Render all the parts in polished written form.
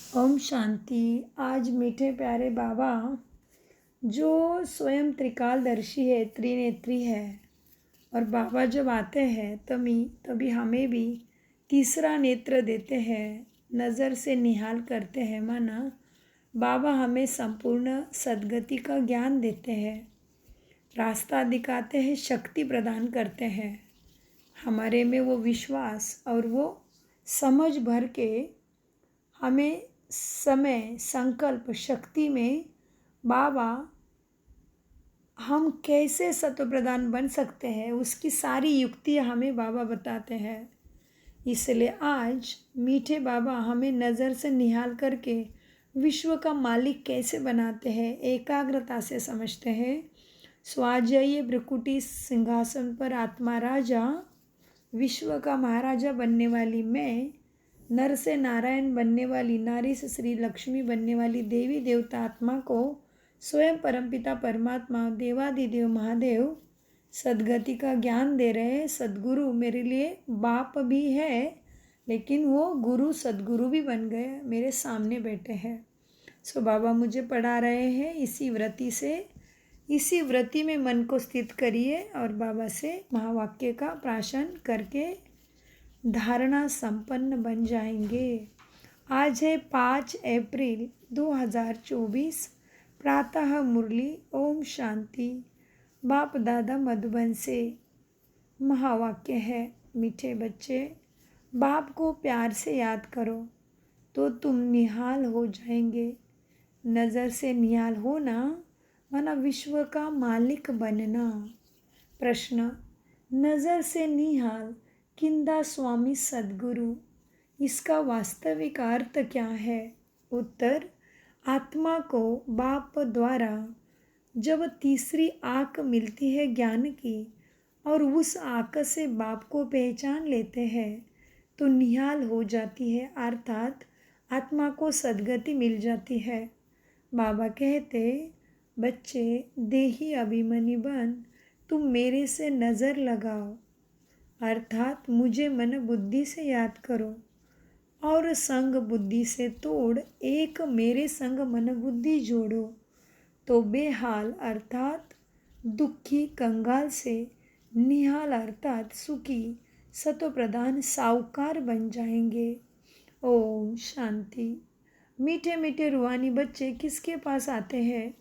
ओम शांति। आज मीठे प्यारे बाबा जो स्वयं त्रिकालदर्शी है, त्रिनेत्री है, और बाबा जब आते हैं तभी हमें भी तीसरा नेत्र देते हैं, नज़र से निहाल करते हैं। माना बाबा हमें संपूर्ण सद्गति का ज्ञान देते हैं, रास्ता दिखाते हैं, शक्ति प्रदान करते हैं। हमारे में वो विश्वास और वो समझ भर के हमें समय संकल्प शक्ति में बाबा हम कैसे सत्व प्रधान बन सकते हैं, उसकी सारी युक्तियाँ हमें बाबा बताते हैं। इसलिए आज मीठे बाबा हमें नज़र से निहाल करके विश्व का मालिक कैसे बनाते हैं, एकाग्रता से समझते हैं। स्वाध्यायी भ्रकुटी सिंहासन पर आत्मा राजा, विश्व का महाराजा बनने वाली मैं, नर से नारायण बनने वाली, नारी से श्री लक्ष्मी बनने वाली देवी देवता आत्मा को स्वयं परमपिता परमात्मा देवादिदेव महादेव सद्गति का ज्ञान दे रहे हैं। सद्गुरु मेरे लिए बाप भी है, लेकिन वो गुरु सद्गुरु भी बन गए, मेरे सामने बैठे हैं। सो बाबा मुझे पढ़ा रहे हैं। इसी व्रति में मन को स्थित करिए और बाबा से महावाक्य का प्राशन करके धारणा संपन्न बन जाएंगे। आज है 5 अप्रैल 2024, प्रातः मुरली। ओम शांति। बाप दादा मधुबन से महावाक्य है। मीठे बच्चे, बाप को प्यार से याद करो तो तुम निहाल हो जाएंगे। नज़र से निहाल होना माना विश्व का मालिक बनना। प्रश्न, नज़र से निहाल किंदा स्वामी सद्गुरु, इसका वास्तविक अर्थ क्या है? उत्तर, आत्मा को बाप द्वारा जब तीसरी आँख मिलती है ज्ञान की और उस आँख से बाप को पहचान लेते हैं तो निहाल हो जाती है, अर्थात आत्मा को सद्गति मिल जाती है। बाबा कहते, बच्चे देही अभिमानी बन तुम मेरे से नज़र लगाओ, अर्थात मुझे मन बुद्धि से याद करो और संग बुद्धि से तोड़ एक मेरे संग मन बुद्धि जोड़ो तो बेहाल अर्थात दुखी कंगाल से निहाल अर्थात सुखी सत्व प्रधान साहूकार बन जाएंगे। ओम शांति। मीठे मीठे रूहानी बच्चे किसके पास आते हैं?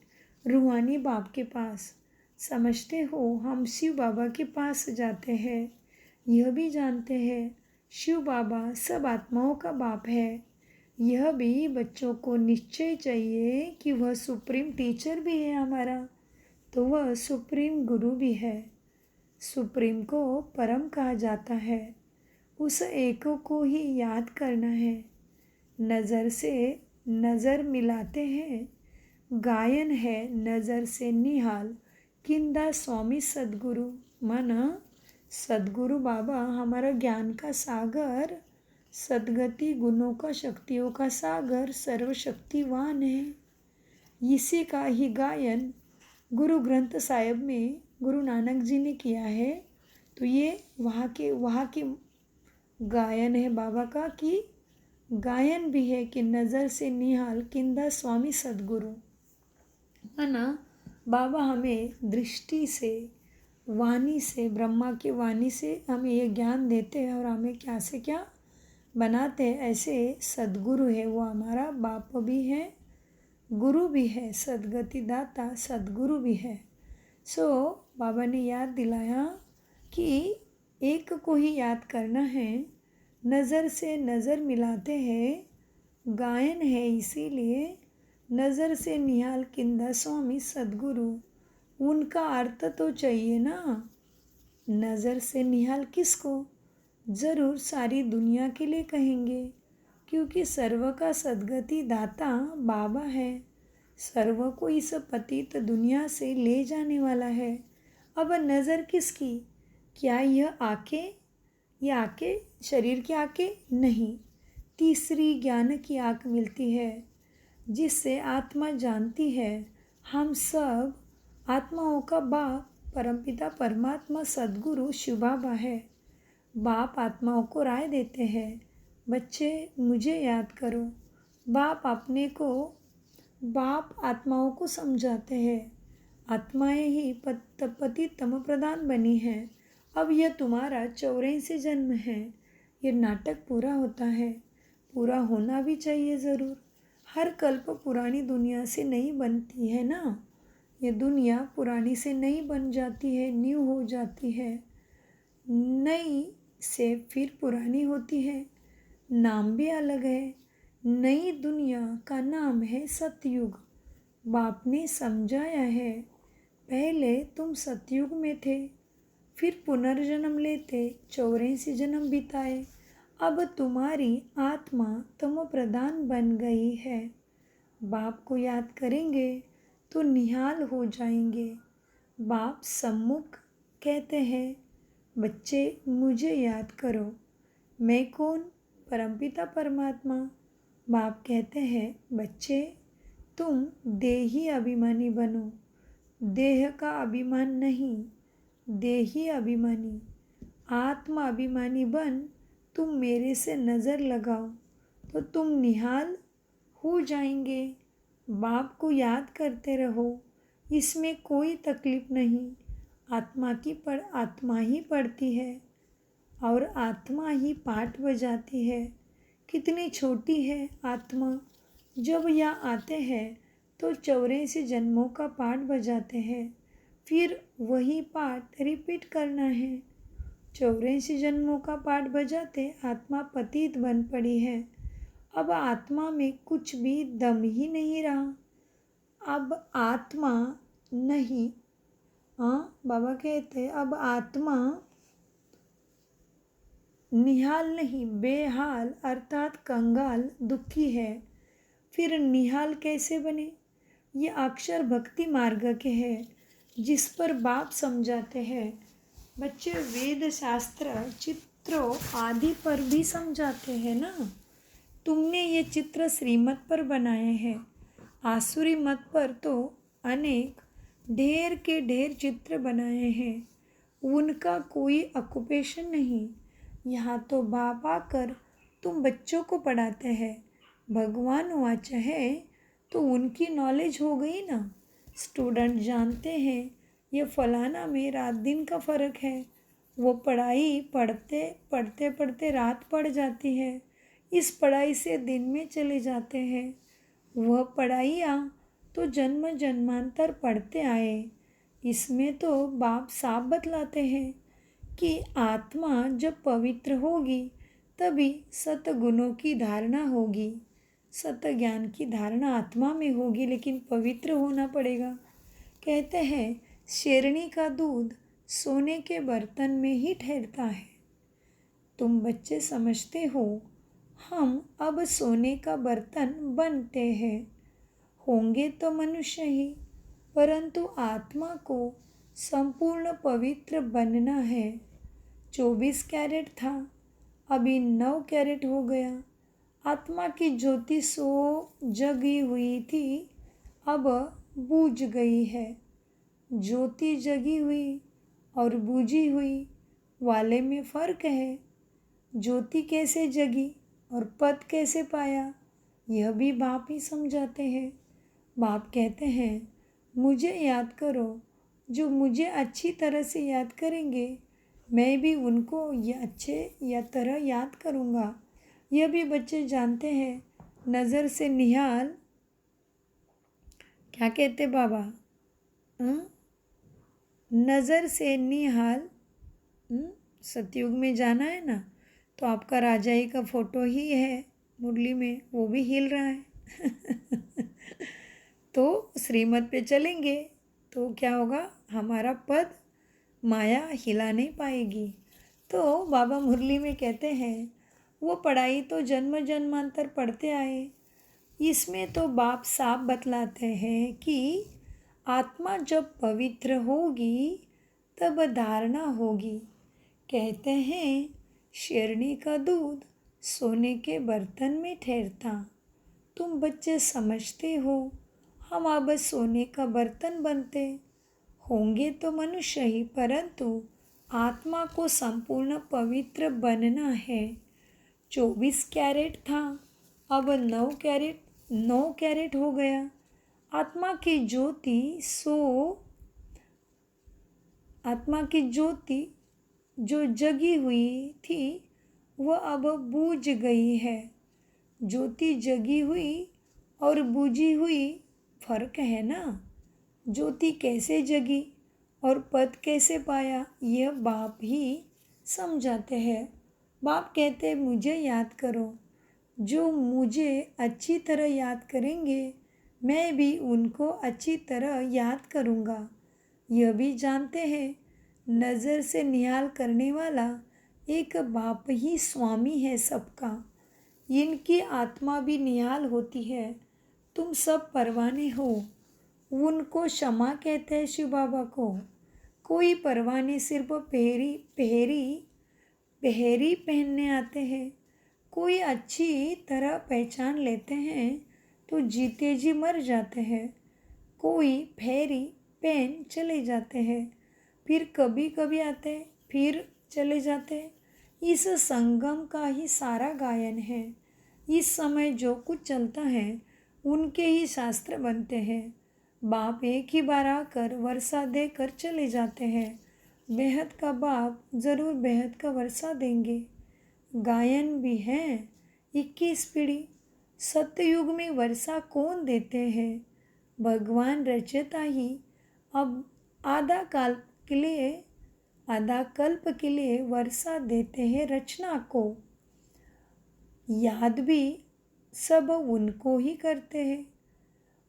रूहानी बाप के पास। समझते हो, हम शिव बाबा के पास जाते हैं। यह भी जानते हैं शिव बाबा सब आत्माओं का बाप है। यह भी बच्चों को निश्चय चाहिए कि वह सुप्रीम टीचर भी है हमारा, तो वह सुप्रीम गुरु भी है। सुप्रीम को परम कहा जाता है, उस एक को ही याद करना है। नज़र से नज़र मिलाते हैं, गायन है नज़र से निहाल किंदा स्वामी सद्गुरु। माना सद्गुरु बाबा हमारा ज्ञान का सागर, सद्गति गुणों का शक्तियों का सागर, सर्वशक्तिवान है। इसी का ही गायन गुरु ग्रंथ साहिब में गुरु नानक जी ने किया है। तो ये वहाँ के गायन है बाबा का, कि गायन भी है कि नज़र से निहाल किंदा स्वामी सद्गुरु। माना बाबा हमें दृष्टि से, वाणी से, ब्रह्मा की वाणी से हमें ये ज्ञान देते हैं और हमें क्या से क्या बनाते हैं। ऐसे सद्गुरु है, वो हमारा बाप भी है, गुरु भी है, सद्गति दाता सद्गुरु भी है। सो बाबा ने याद दिलाया कि एक को ही याद करना है। नज़र से नज़र मिलाते हैं, गायन है इसीलिए नज़र से निहाल किंदा स्वामी सद्गुरु। उनका अर्थ तो चाहिए ना, नज़र से निहाल किसको? ज़रूर सारी दुनिया के लिए कहेंगे, क्योंकि सर्व का सद्गति दाता बाबा है, सर्व को इस पतित दुनिया से ले जाने वाला है। अब नज़र किसकी? क्या यह आँखें? ये आँखें शरीर की आँखें नहीं, तीसरी ज्ञान की आँख मिलती है, जिससे आत्मा जानती है हम सब आत्माओं का बाप परमपिता परमात्मा सद्गुरु शिव बाबा है। बाप आत्माओं को राय देते हैं, बच्चे मुझे याद करो, बाप आत्माओं को समझाते हैं। आत्माएं ही पति तम प्रधान बनी हैं। अब यह तुम्हारा 84 जन्म है। ये नाटक पूरा होता है, पूरा होना भी चाहिए ज़रूर। हर कल्प पुरानी दुनिया से नहीं बनती है ना। ये दुनिया पुरानी से नहीं बन जाती है, न्यू हो जाती है, नई से फिर पुरानी होती है। नाम भी अलग है। नई दुनिया का नाम है सतयुग। बाप ने समझाया है, पहले तुम सतयुग में थे, फिर पुनर्जन्म लेते 84 जन्म बिताए। अब तुम्हारी आत्मा तमो प्रधान बन गई है। बाप को याद करेंगे तो निहाल हो जाएंगे। बाप सम्मुख कहते हैं, बच्चे मुझे याद करो। मैं कौन? परमपिता परमात्मा। बाप कहते हैं, बच्चे तुम देही अभिमानी बनो। देह का अभिमान नहीं, देही अभिमानी। आत्मा अभिमानी बन तुम मेरे से नज़र लगाओ तो तुम निहाल हो जाएंगे। बाप को याद करते रहो, इसमें कोई तकलीफ नहीं। आत्मा ही पढ़ती है और आत्मा ही पाठ बजाती है। कितनी छोटी है आत्मा। जब यहाँ आते हैं तो 84 जन्मों का पाठ बजाते हैं, फिर वही पाठ रिपीट करना है। 84 जन्मों का पाठ बजाते आत्मा पतित बन पड़ी है। अब आत्मा में कुछ भी दम ही नहीं रहा। अब आत्मा नहीं, बाबा कहते अब आत्मा निहाल नहीं, बेहाल अर्थात कंगाल दुखी है। फिर निहाल कैसे बने? ये अक्षर भक्ति मार्ग के हैं, जिस पर बाप समझाते हैं। बच्चे वेद शास्त्र चित्रों आदि पर भी समझाते हैं ना। तुमने ये चित्र श्रीमत पर बनाए हैं। आसुरी मत पर तो अनेक ढेर के ढेर चित्र बनाए हैं। उनका कोई ऑक्यूपेशन नहीं। यहाँ तो बाप आकर तुम बच्चों को पढ़ाते हैं। भगवान वाचा है तो उनकी नॉलेज हो गई ना। स्टूडेंट जानते हैं ये फलाना में रात दिन का फ़र्क है। वो पढ़ाई पढ़ते पढ़ते पढ़ते रात पड़ जाती है। इस पढ़ाई से दिन में चले जाते हैं। वह पढ़ाइयाँ तो जन्म जन्मांतर पढ़ते आए। इसमें तो बाप साफ बतलाते हैं कि आत्मा जब पवित्र होगी तभी सतगुणों की धारणा होगी। सत ज्ञान की धारणा आत्मा में होगी, लेकिन पवित्र होना पड़ेगा। कहते हैं शेरनी का दूध सोने के बर्तन में ही ठहरता है। तुम बच्चे समझते हो हम अब सोने का बर्तन बनते हैं। होंगे तो मनुष्य ही, परंतु आत्मा को संपूर्ण पवित्र बनना है। 24 कैरेट था, अभी 9 कैरेट हो गया। आत्मा की ज्योति सो जगी हुई थी, अब बूझ गई है। ज्योति जगी हुई और बूझी हुई वाले में फ़र्क है। ज्योति कैसे जगी और पद कैसे पाया, यह भी बाप ही समझाते हैं। बाप कहते हैं मुझे याद करो। जो मुझे अच्छी तरह से याद करेंगे, मैं भी उनको या तरह याद करूँगा। यह भी बच्चे जानते हैं। नज़र से निहाल, क्या कहते बाबा? नज़र से निहाल। सतयुग में जाना है ना, तो आपका राजाई का फ़ोटो ही है मुरली में, वो भी हिल रहा है। तो श्रीमत पे चलेंगे तो क्या होगा? हमारा पद माया हिला नहीं पाएगी। तो बाबा मुरली में कहते हैं वो पढ़ाई तो जन्म जन्मांतर पढ़ते आए। इसमें तो बाप साफ बतलाते हैं कि आत्मा जब पवित्र होगी तब धारणा होगी। कहते हैं शेरनी का दूध सोने के बर्तन में ठहरता। तुम बच्चे समझते हो हम अब सोने का बर्तन बनते। होंगे तो मनुष्य ही, परंतु आत्मा को संपूर्ण पवित्र बनना है। 24 कैरेट था, अब 9 कैरेट 9 कैरेट हो गया। आत्मा की ज्योति जो जगी हुई थी वह अब बुझ गई है। ज्योति जगी हुई और बुझी हुई फर्क है ना। ज्योति कैसे जगी और पद कैसे पाया, यह बाप ही समझाते हैं। बाप कहते मुझे याद करो। जो मुझे अच्छी तरह याद करेंगे मैं भी उनको अच्छी तरह याद करूँगा। यह भी जानते हैं नज़र से निहाल करने वाला एक बाप ही स्वामी है सबका। इनकी आत्मा भी निहाल होती है। तुम सब परवाने हो। उनको क्षमा कहते हैं शिव बाबा को। कोई परवाने सिर्फ पहरी पहनने आते हैं। कोई अच्छी तरह पहचान लेते हैं तो जीते जी मर जाते हैं। कोई फेरी पहन चले जाते हैं, फिर कभी कभी आते फिर चले जाते। इस संगम का ही सारा गायन है। इस समय जो कुछ चलता है उनके ही शास्त्र बनते हैं। बाप एक ही बार आकर वर्षा देकर चले जाते हैं। बेहद का बाप ज़रूर बेहद का वर्षा देंगे। गायन भी है 21 पीढ़ी। सत्ययुग में वर्षा कौन देते हैं? भगवान रचयिता ही। अब आधा कल्प के लिए वर्षा देते हैं रचना को। याद भी सब उनको ही करते हैं।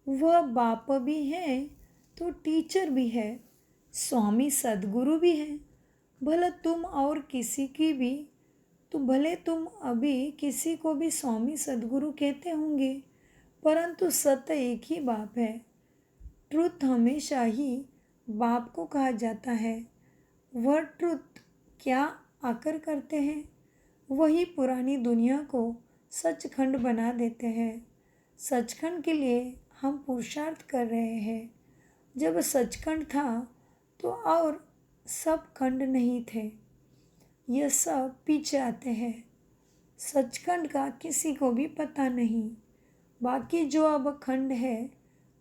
वह बाप भी हैं तो टीचर भी है, स्वामी सद्गुरु भी हैं। भले तुम अभी किसी को भी स्वामी सद्गुरु कहते होंगे, परंतु सत्य एक ही बाप है। ट्रुथ हमेशा ही बाप को कहा जाता है। वह ट्रुथ क्या आकर करते हैं? वही पुरानी दुनिया को सचखंड बना देते हैं। सचखंड के लिए हम पुरुषार्थ कर रहे हैं। जब सचखंड था तो और सब खंड नहीं थे। यह सब पीछे आते हैं। सचखंड का किसी को भी पता नहीं। बाकी जो अब खंड है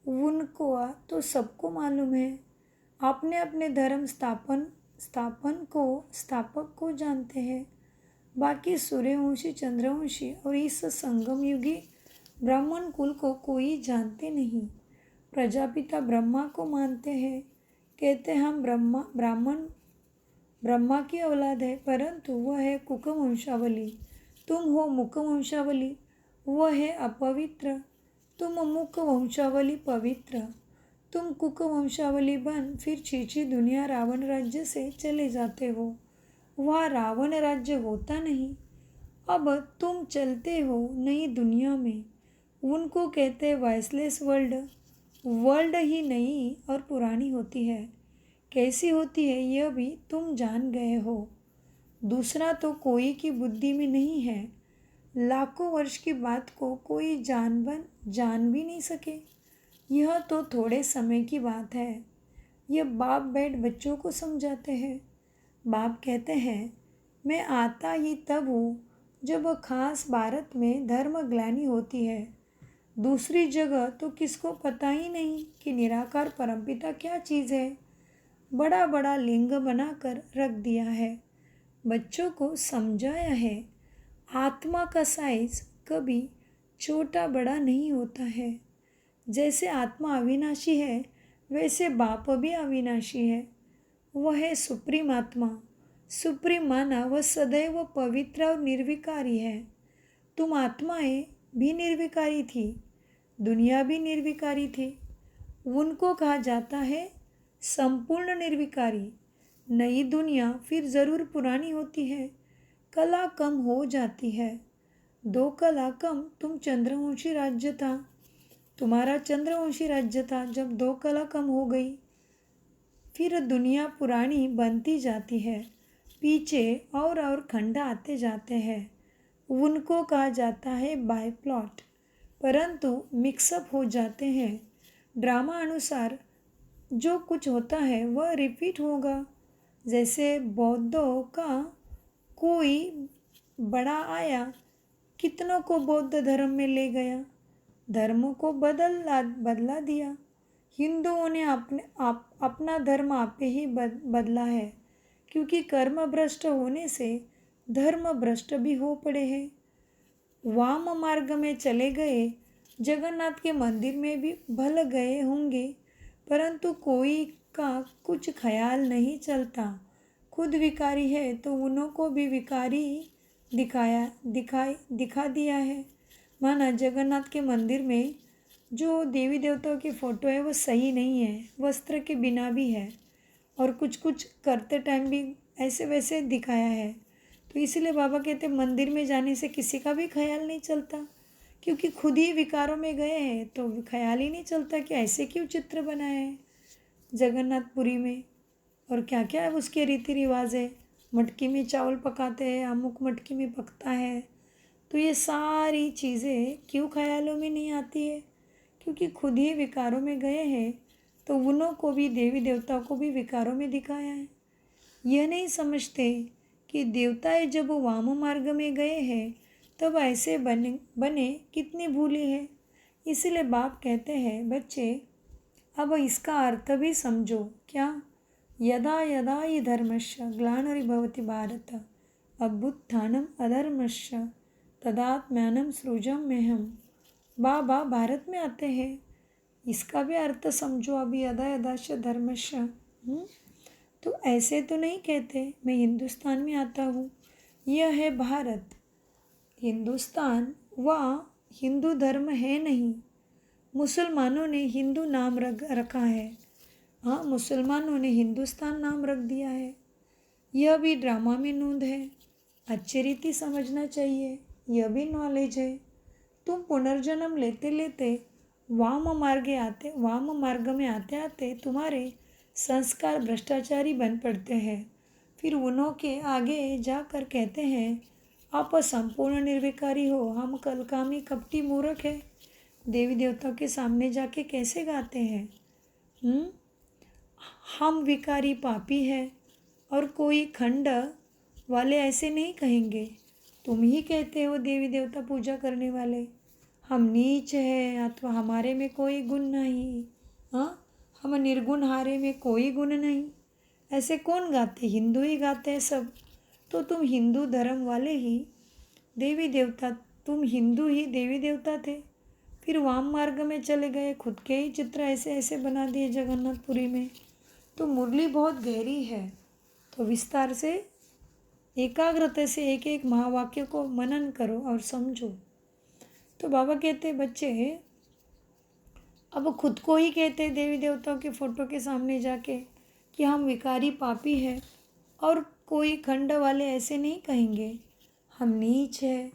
उनको तो सबको मालूम है। अपने अपने धर्म स्थापक को जानते हैं। बाकी सूर्यवंशी, चंद्रवंशी और इस संगम युगी ब्राह्मण कुल को कोई जानते नहीं। प्रजापिता ब्रह्मा को मानते हैं। कहते हम ब्रह्मा की औलाद है, परंतु वह है कुक वंशावली। तुम हो मुख वंशावली, वह है अपवित्र। तुम मुख वंशावली पवित्र। तुम कुक वंशावली बन फिर चीची दुनिया रावण राज्य से चले जाते हो। वहाँ रावण राज्य होता नहीं। अब तुम चलते हो नई दुनिया में। उनको कहते वॉइसलेस वर्ल्ड ही नई और पुरानी होती है। कैसी होती है यह भी तुम जान गए हो। दूसरा तो कोई की बुद्धि में नहीं है। लाखों वर्ष की बात को कोई जान भी नहीं सके। यह तो थोड़े समय की बात है। यह बाप बैठ बच्चों को समझाते हैं। बाप कहते हैं मैं आता ही तब हूँ जब खास भारत में धर्म ग्लानि होती है। दूसरी जगह तो किसको पता ही नहीं कि निराकार परमपिता क्या चीज़ है। बड़ा बड़ा लिंग बनाकर रख दिया है। बच्चों को समझाया है आत्मा का साइज कभी छोटा बड़ा नहीं होता है। जैसे आत्मा अविनाशी है वैसे बाप भी अविनाशी है। वह है सुप्रीम आत्मा। सुप्रीम माना वह सदैव पवित्र और निर्विकारी है। तुम आत्माएं भी निर्विकारी थी, दुनिया भी निर्विकारी थी। उनको कहा जाता है संपूर्ण निर्विकारी। नई दुनिया फिर ज़रूर पुरानी होती है। कला कम हो जाती है। 2 कला कम। तुम चंद्रवंशी राज्य था, तुम्हारा चंद्रवंशी राज्य था। जब 2 कला कम हो गई फिर दुनिया पुरानी बनती जाती है। पीछे और खंड आते जाते हैं। उनको कहा जाता है बाय प्लॉट, परंतु मिक्सअप हो जाते हैं। ड्रामा अनुसार जो कुछ होता है वह रिपीट होगा। जैसे बौद्धों का कोई बड़ा आया, कितनों को बौद्ध धर्म में ले गया। धर्म को बदला दिया। हिंदुओं ने अपना धर्म आपे ही बदला है, क्योंकि कर्म भ्रष्ट होने से धर्म भ्रष्ट भी हो पड़े हैं। वाम मार्ग में चले गए, जगन्नाथ के मंदिर में भी भल गए होंगे, परंतु कोई का कुछ ख्याल नहीं चलता। खुद विकारी है तो उन्हों को भी विकारी दिखा दिया है। माना जगन्नाथ के मंदिर में जो देवी देवताओं की फ़ोटो है वो सही नहीं है, वस्त्र के बिना भी है, और कुछ कुछ करते टाइम भी ऐसे वैसे दिखाया है। तो इसीलिए बाबा कहते मंदिर में जाने से किसी का भी ख्याल नहीं चलता, क्योंकि खुद ही विकारों में गए हैं तो ख्याल ही नहीं चलता कि ऐसे क्यों चित्र बनाए हैं जगन्नाथपुरी में, और क्या क्या है उसके रीति रिवाज है। मटकी में चावल पकाते हैं, अमुक मटकी में पकता है, तो ये सारी चीज़ें क्यों ख्यालों में नहीं आती है, क्योंकि खुद ही विकारों में गए हैं तो उन्हों को भी देवी देवताओं को भी विकारों में दिखाया है। यह नहीं समझते कि देवताएं जब वाम मार्ग में गए हैं तब ऐसे बने कितनी भूली है। इसलिए बाप कहते हैं बच्चे अब इसका अर्थ भी समझो। क्या? यदा यदा हि धर्मस्य ग्लानिर्भवति भारत अभ्युत्थानम् अधर्मस्य तदात्म्यानं सृजाम्यहम्। बाबा भारत में आते हैं, इसका भी अर्थ समझो। अभी यदा यदाश्च धर्मस्य, तो ऐसे तो नहीं कहते मैं हिंदुस्तान में आता हूँ, यह है भारत। हिंदुस्तान वह हिंदू धर्म है नहीं, मुसलमानों ने हिंदू नाम रखा है। हाँ, मुसलमानों ने हिंदुस्तान नाम रख दिया है। यह भी ड्रामा में नोंद है, अच्छी रीति समझना चाहिए, यह भी नॉलेज है। तुम पुनर्जन्म लेते लेते वाम मार्ग में आते आते तुम्हारे संस्कार भ्रष्टाचारी बन पड़ते हैं। फिर उन्हों के आगे जाकर कहते हैं आप संपूर्ण निर्विकारी हो, हम कलकामी कपटी मूर्ख है। देवी देवताओं के सामने जाके कैसे गाते हैं? हम विकारी पापी है, और कोई खंड वाले ऐसे नहीं कहेंगे। तुम ही कहते हो देवी देवता पूजा करने वाले हम नीच है, अथवा हमारे में कोई गुण नहीं। हाँ, हम निर्गुण, हारे में कोई गुण नहीं, ऐसे कौन गाते? हिंदू ही गाते हैं सब। तो तुम हिंदू धर्म वाले ही देवी देवता, तुम हिंदू ही देवी देवता थे, फिर वाम मार्ग में चले गए, खुद के ही चित्र ऐसे ऐसे बना दिए जगन्नाथपुरी में। तो मुरली बहुत गहरी है, तो विस्तार से एकाग्रता से एक एक महावाक्य को मनन करो और समझो। तो बाबा कहते बच्चे अब खुद को ही कहते देवी देवताओं के फ़ोटो के सामने जाके कि हम विकारी पापी है, और कोई खंड वाले ऐसे नहीं कहेंगे हम नीच है,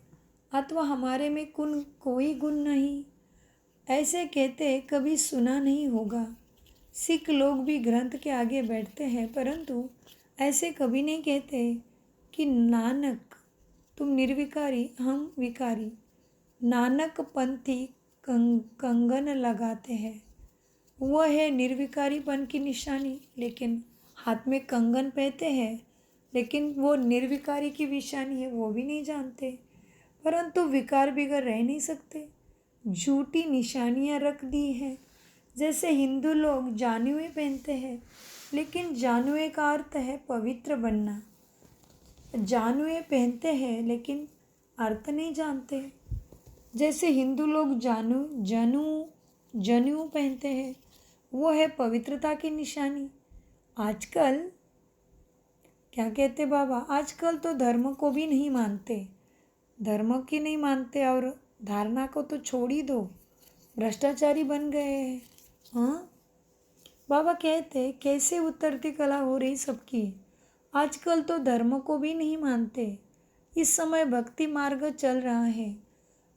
अथवा हमारे में कोई गुण नहीं, ऐसे कहते कभी सुना नहीं होगा। सिख लोग भी ग्रंथ के आगे बैठते हैं, परंतु ऐसे कभी नहीं कहते कि नानक तुम निर्विकारी हम विकारी। नानक पंथी कंगन लगाते हैं, वह है निर्विकारीपन की निशानी, लेकिन हाथ में कंगन पहनते हैं, लेकिन वो निर्विकारी की निशानी है वो भी नहीं जानते। परंतु विकार बिगर रह नहीं सकते, झूठी निशानियां रख दी हैं। जैसे हिंदू लोग जानुए पहनते हैं, लेकिन जानुए का अर्थ है पवित्र बनना। जानुए पहनते हैं लेकिन अर्थ नहीं जानते। जैसे हिंदू लोग जनेऊ पहनते हैं, वो है पवित्रता की निशानी। आजकल क्या कहते बाबा, आजकल तो धर्म को भी नहीं मानते, धर्म की नहीं मानते, और धारणा को तो छोड़ ही दो, भ्रष्टाचारी बन गए हैं। हाँ, बाबा कहते कैसे उतरती कला हो रही सबकी। आजकल तो धर्म को भी नहीं मानते। इस समय भक्ति मार्ग चल रहा है,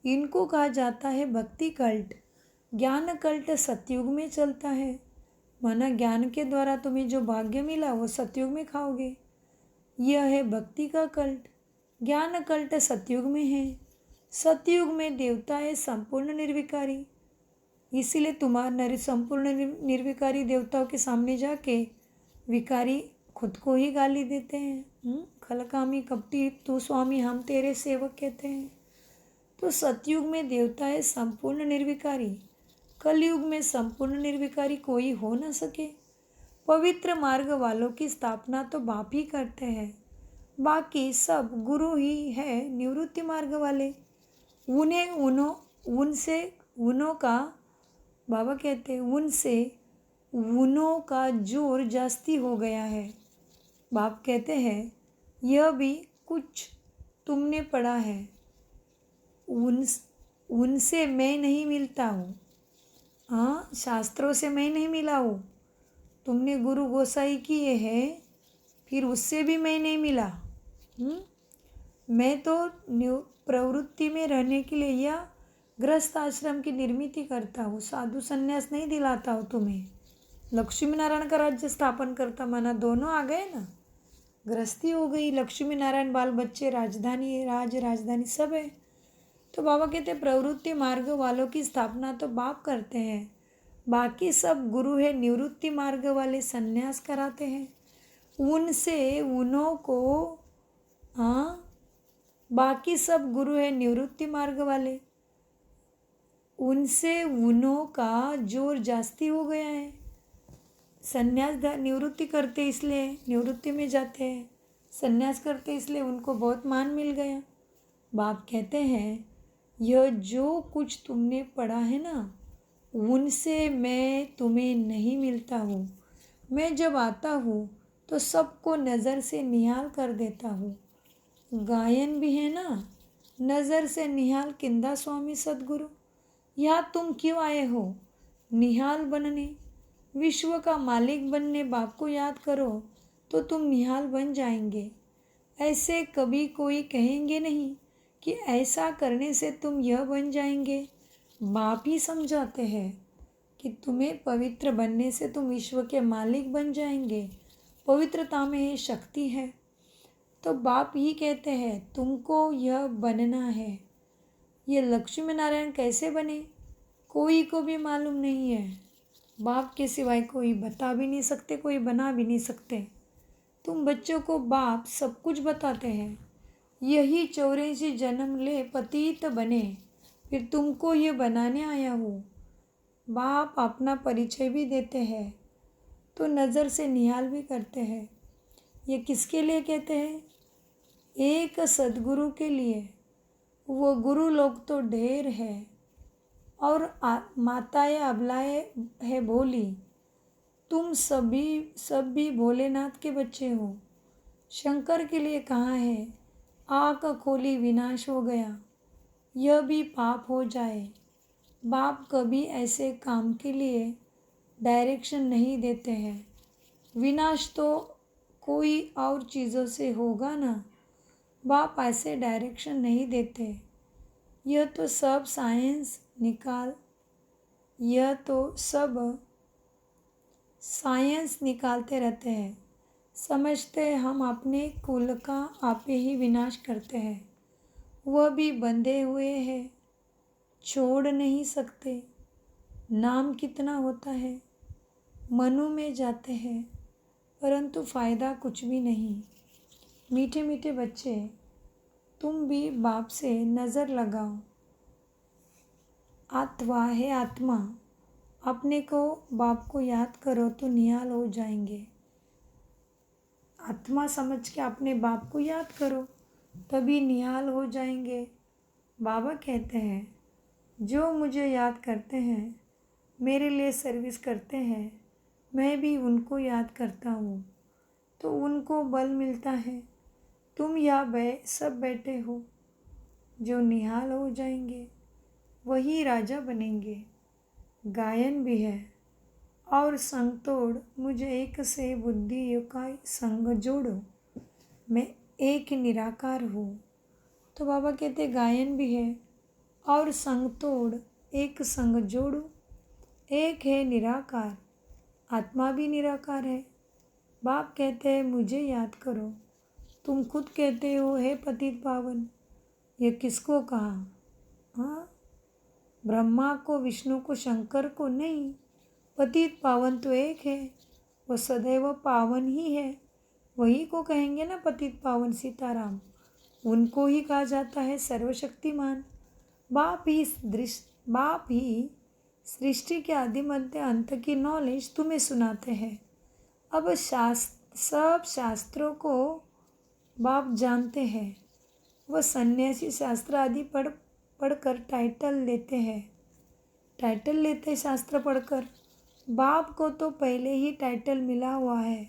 इनको कहा जाता है भक्ति कल्ट। ज्ञान कल्ट सतयुग में चलता है, माना ज्ञान के द्वारा तुम्हें जो भाग्य मिला वो सतयुग में खाओगे। यह है भक्ति का कल्ट। ज्ञान कल्ट सतयुग में है, सतयुग में देवता है संपूर्ण निर्विकारी। इसीलिए तुम्हारा संपूर्ण निर्विकारी देवताओं के सामने जाके विकारी खुद को ही गाली देते हैं। खलकामी कपटी तू स्वामी हम तेरे सेवक कहते हैं। तो सतयुग में देवता है संपूर्ण निर्विकारी, कलयुग में संपूर्ण निर्विकारी कोई हो न सके। पवित्र मार्ग वालों की स्थापना तो बाप ही करते हैं, बाकी सब गुरु ही है निवृत्ति मार्ग वाले। उनसे उनों का बाबा कहते हैं उनसे उनों का जोर जास्ती हो गया है। बाप कहते हैं यह भी कुछ तुमने पढ़ा है, उनसे मैं नहीं मिलता हूँ। हाँ, शास्त्रों से मैं नहीं मिला हूँ। तुमने गुरु गोसाई किए हैं, फिर उससे भी मैं नहीं मिला। मैं तो प्रवृत्ति में रहने के लिए या गृहस्थ आश्रम की निर्मित करता हूँ, साधु संन्यास नहीं दिलाता हूँ तुम्हें। लक्ष्मी नारायण का राज्य स्थापन करता माना, दोनों आ गए ना। गृहस्थी हो गई, लक्ष्मी नारायण बाल बच्चे, राजधानी राजधानी सब है। तो बाबा कहते प्रवृत्ति मार्ग वालों की स्थापना तो बाप करते हैं, बाकी सब गुरु है निवृत्ति मार्ग वाले संन्यास कराते हैं। उनसे उनों को बाकी सब गुरु है निवृत्ति मार्ग वाले, उनसे उनों का जोर जास्ती हो गया है। संन्यास निवृत्ति करते इसलिए निवृत्ति में जाते हैं, संन्यास करते इसलिए उनको बहुत मान मिल गया। बाप कहते हैं यह जो कुछ तुमने पढ़ा है ना, उनसे मैं तुम्हें नहीं मिलता हूँ। मैं जब आता हूँ तो सबको नज़र से निहाल कर देता हूँ। गायन भी है ना, नज़र से निहाल किंदा स्वामी सदगुरु। यहाँ तुम क्यों आए हो? निहाल बनने, विश्व का मालिक बनने। बाप को याद करो तो तुम निहाल बन जाएंगे। ऐसे कभी कोई कहेंगे नहीं कि ऐसा करने से तुम यह बन जाएंगे। बाप ही समझाते हैं कि तुम्हें पवित्र बनने से तुम विश्व के मालिक बन जाएंगे। पवित्रता में ये शक्ति है। तो बाप ही कहते हैं तुमको यह बनना है। ये लक्ष्मी नारायण कैसे बने कोई को भी मालूम नहीं है। बाप के सिवाय कोई बता भी नहीं सकते, कोई बना भी नहीं सकते। तुम बच्चों को बाप सब कुछ बताते हैं। यही 84 जन्म ले पतित बने, फिर तुमको ये बनाने आया हूँ। बाप अपना परिचय भी देते हैं तो नज़र से निहाल भी करते हैं। ये किसके लिए कहते हैं? एक सद्गुरु के लिए। वो गुरु लोग तो ढेर है और माताएं अबलाएं है भोली। तुम सब भी भोलेनाथ के बच्चे हो। शंकर के लिए कहाँ है आँख खोली विनाश हो गया, यह भी पाप हो जाए। बाप कभी ऐसे काम के लिए डायरेक्शन नहीं देते हैं। विनाश तो कोई और चीज़ों से होगा ना, बाप ऐसे डायरेक्शन नहीं देते। यह तो सब साइंस निकालते रहते हैं। समझते हैं हम अपने कुल का आपे ही विनाश करते हैं। वह भी बंधे हुए हैं, छोड़ नहीं सकते। नाम कितना होता है, मनु में जाते हैं, परंतु फ़ायदा कुछ भी नहीं। मीठे मीठे बच्चे, तुम भी बाप से नज़र लगाओ। आत्मा है आत्मा, अपने को बाप को याद करो तो निहाल हो जाएंगे। आत्मा समझ के अपने बाप को याद करो तभी निहाल हो जाएंगे। बाबा कहते हैं जो मुझे याद करते हैं, मेरे लिए सर्विस करते हैं, मैं भी उनको याद करता हूँ तो उनको बल मिलता है। तुम यहाँ सब बैठे हो, जो निहाल हो जाएंगे वही राजा बनेंगे। गायन भी है और संग तोड़, मुझे एक से बुद्धि का संग जोड़ो, मैं एक निराकार हूँ। तो बाबा कहते गायन भी है और संग तोड़, एक संग जोड़ो, एक है निराकार, आत्मा भी निराकार है। बाप कहते हैं मुझे याद करो। तुम खुद कहते हो हे पतित पावन, ये किसको कहा? हाँ, ब्रह्मा को, विष्णु को, शंकर को नहीं। पतित पावन तो एक है, वो सदैव पावन ही है। वही को कहेंगे ना पतित पावन सीताराम। उनको ही कहा जाता है सर्वशक्तिमान। बाप ही सृष्टि के आदि मध्य अंत की नॉलेज तुम्हें सुनाते हैं। अब सब शास्त्रों को बाप जानते हैं। वह सन्यासी शास्त्र आदि पढ़कर टाइटल लेते शास्त्र पढ़कर। बाप को तो पहले ही टाइटल मिला हुआ है,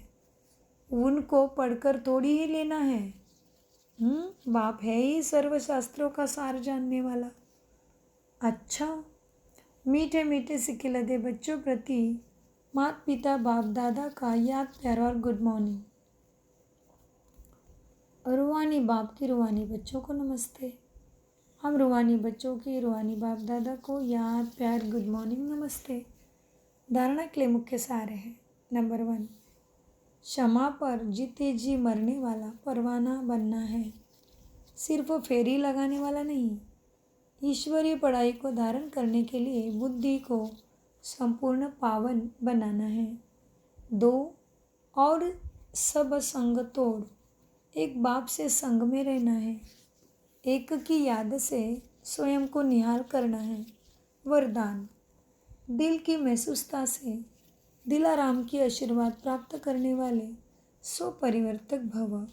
उनको पढ़कर थोड़ी ही लेना है। बाप है ही सर्व शास्त्रों का सार जानने वाला। अच्छा, मीठे मीठे सिक्के लदे बच्चों प्रति माता पिता बाप दादा का याद प्यार और गुड मॉर्निंग। रूहानी बाप की रूहानी बच्चों को नमस्ते। हम रूहानी बच्चों की रूहानी बाप दादा को याद प्यार गुड मॉर्निंग नमस्ते। धारणा के लिए मुख्य सार है। नंबर 1, क्षमा पर जीते जी मरने वाला परवाना बनना है, सिर्फ फेरी लगाने वाला नहीं। ईश्वरीय पढ़ाई को धारण करने के लिए बुद्धि को संपूर्ण पावन बनाना है। 2, और सब संग तोड़ एक बाप से संग में रहना है। एक की याद से स्वयं को निहाल करना है। वरदान, दिल की महसूसता से दिलाराम की आशीर्वाद प्राप्त करने वाले सो परिवर्तक भव।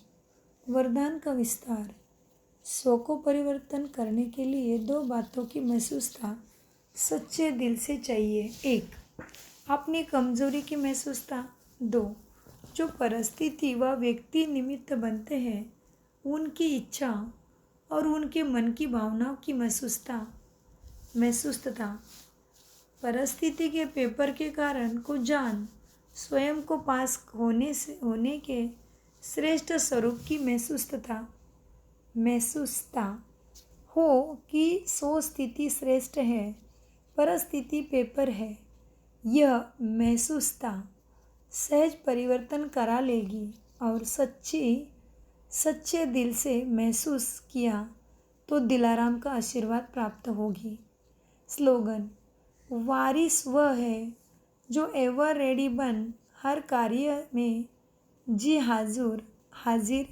वरदान का विस्तार, सो को परिवर्तन करने के लिए 2 बातों की महसूसता सच्चे दिल से चाहिए। 1, अपनी कमजोरी की महसूसता। 2, जो परिस्थिति व व्यक्ति निमित्त बनते हैं उनकी इच्छा और उनके मन की भावनाओं की महसूसता। परिस्थिति के पेपर के कारण को जान स्वयं को पास होने के श्रेष्ठ स्वरूप की महसूसता हो कि सो स्थिति श्रेष्ठ है, परिस्थिति पेपर है। यह महसूसता सहज परिवर्तन करा लेगी और सच्चे दिल से महसूस किया तो दिलाराम का आशीर्वाद प्राप्त होगी। स्लोगन, वारिस वह है जो एवर रेडी बन हर कार्य में जी हाजिर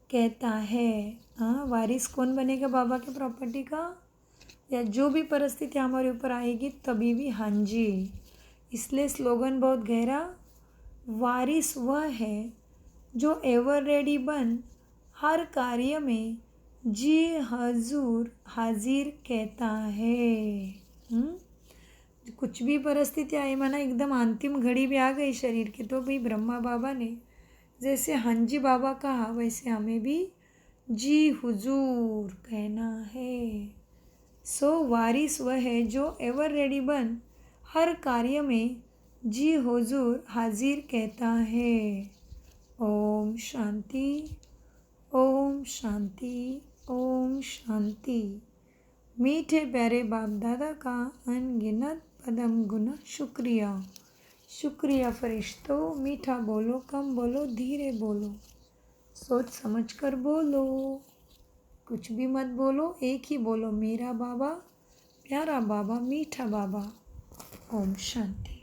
कहता है। वारिस कौन बनेगा बाबा के प्रॉपर्टी का, या जो भी परिस्थिति हमारे ऊपर आएगी तभी भी हाँ जी। इसलिए स्लोगन बहुत गहरा, वारिस वह है जो एवर रेडी बन हर कार्य में जी हाजिर कहता है। कुछ भी परिस्थिति आई, माना एकदम अंतिम घड़ी भी आ गई शरीर की, तो भी ब्रह्मा बाबा ने जैसे हाँ जी बाबा कहा वैसे हमें भी जी हुजूर कहना है। सो वारिस वह है जो एवर रेडी बन हर कार्य में जी हुजूर हाजिर कहता है। ओम शांति, ओम शांति, ओम शांति। मीठे प्यारे बाप दादा का अनगिनत पदम गुना शुक्रिया फरिश्तों। मीठा बोलो, कम बोलो, धीरे बोलो, सोच समझ कर बोलो, कुछ भी मत बोलो, एक ही बोलो, मेरा बाबा, प्यारा बाबा, मीठा बाबा। ओम शांति।